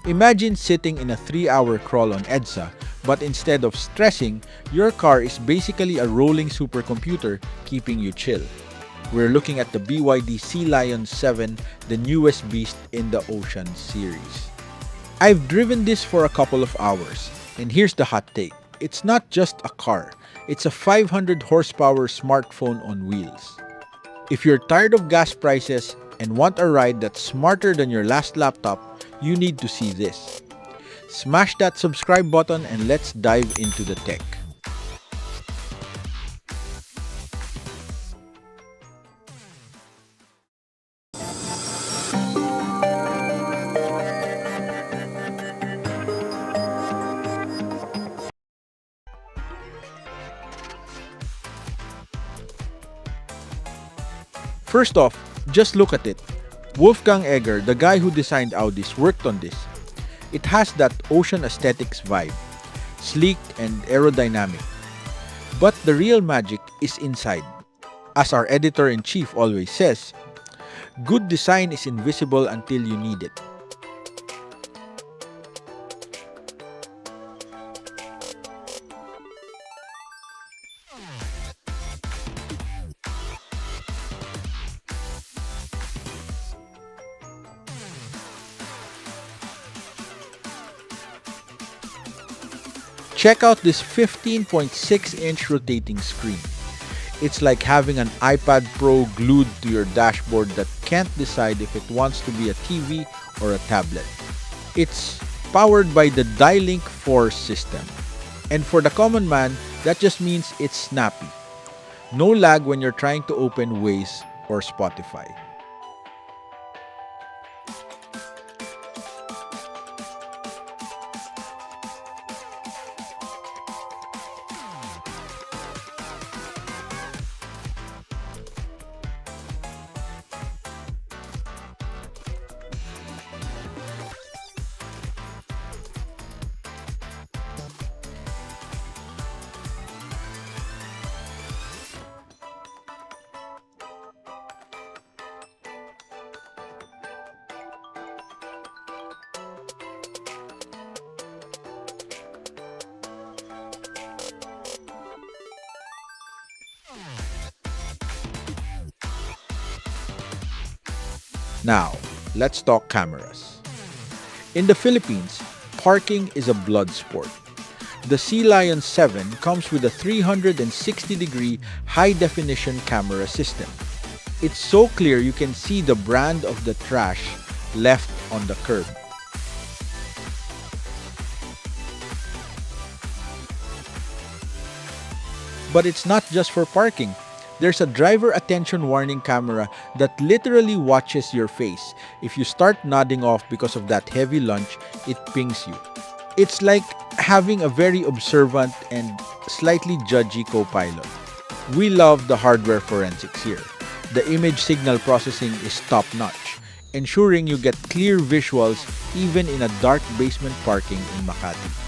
Imagine sitting in a 3-hour crawl on EDSA, but instead of stressing, your car is basically a rolling supercomputer keeping you chill. We're looking at the BYD Sea Lion 7, the newest beast in the Ocean series. I've driven this for a couple of hours, and here's the hot take. It's not just a car, it's a 500 horsepower smartphone on wheels. If you're tired of gas prices and want a ride that's smarter than your last laptop, you need to see this. Smash that subscribe button and let's dive into the tech. First off, just look at it. Wolfgang Egger, the guy who designed Audis, worked on this. It has that ocean aesthetics vibe, sleek and aerodynamic. But the real magic is inside. As our editor-in-chief always says, good design is invisible until you need it. Check out this 15.6-inch rotating screen. It's like having an iPad Pro glued to your dashboard that can't decide if it wants to be a TV or a tablet. It's powered by the Dialink 4 system. And for the common man, that just means it's snappy. No lag when you're trying to open Waze or Spotify. Now, let's talk cameras. In the Philippines, parking is a blood sport. The Sea Lion 7 comes with a 360-degree high-definition camera system. It's so clear you can see the brand of the trash left on the curb. But it's not just for parking. There's a driver attention warning camera that literally watches your face. If you start nodding off because of that heavy lunch, it pings you. It's like having a very observant and slightly judgy co-pilot. We love the hardware forensics here. The image signal processing is top-notch, ensuring you get clear visuals even in a dark basement parking in Makati.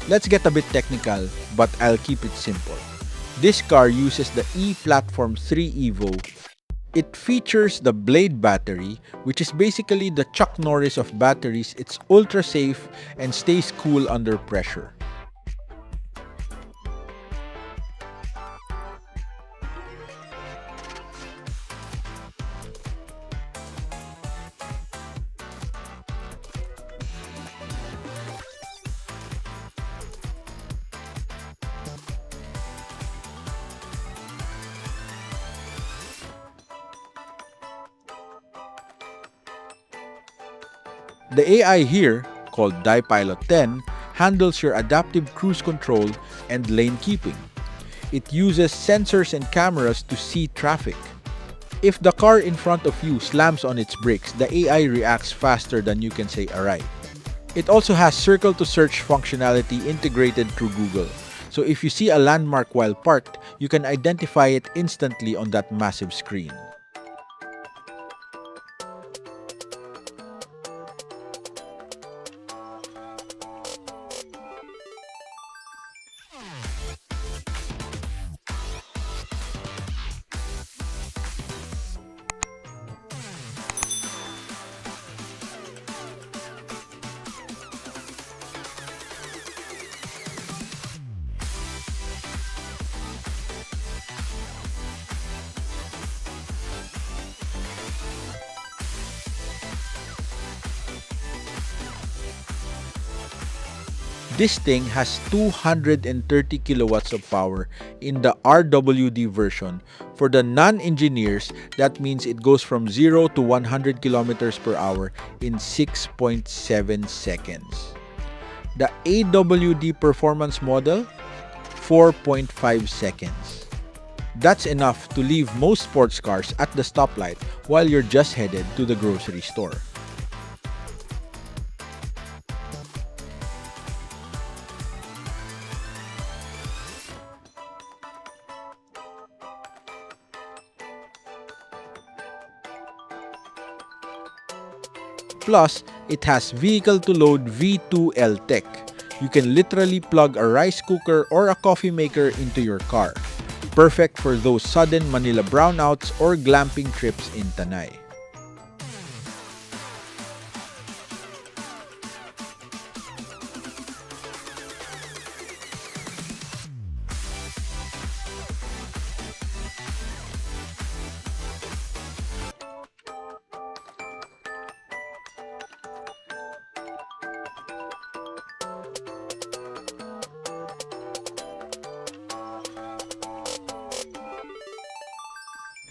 Let's get a bit technical, but I'll keep it simple. This car uses the E-Platform 3 Evo. It features the Blade battery, which is basically the Chuck Norris of batteries. It's ultra safe and stays cool under pressure. The AI here, called Pilot 10, handles your adaptive cruise control and lane keeping. It uses sensors and cameras to see traffic. If the car in front of you slams on its brakes, the AI reacts faster than you can say "aray." It also has circle to search functionality integrated through Google. So if you see a landmark while parked, you can identify it instantly on that massive screen. This thing has 230 kilowatts of power in the RWD version. For the non-engineers, that means it goes from 0 to 100 kilometers per hour in 6.7 seconds. The AWD performance model, 4.5 seconds. That's enough to leave most sports cars at the stoplight while you're just headed to the grocery store. Plus, it has vehicle-to-load V2L tech. You can literally plug a rice cooker or a coffee maker into your car. Perfect for those sudden Manila brownouts or glamping trips in Tanay.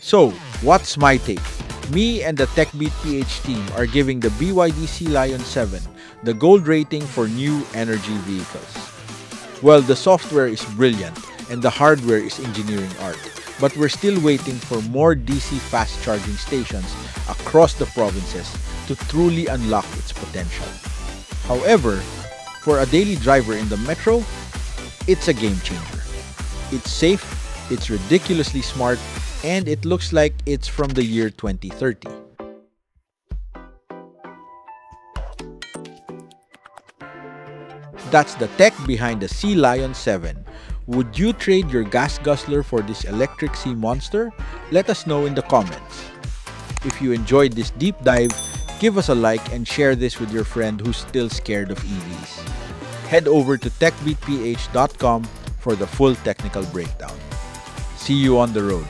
So, what's my take? Me and the TechBeatPH team are giving the BYD Sea Lion 7 the gold rating for new energy vehicles. Well, the software is brilliant and the hardware is engineering art, but we're still waiting for more DC fast charging stations across the provinces to truly unlock its potential. However, for a daily driver in the metro, it's a game changer. It's safe, it's ridiculously smart, and it looks like it's from the year 2030. That's the tech behind the Sea Lion 7. Would you trade your gas guzzler for this electric sea monster? Let us know in the comments. If you enjoyed this deep dive, give us a like and share this with your friend who's still scared of EVs. Head over to techbeatph.com for the full technical breakdown. See you on the road.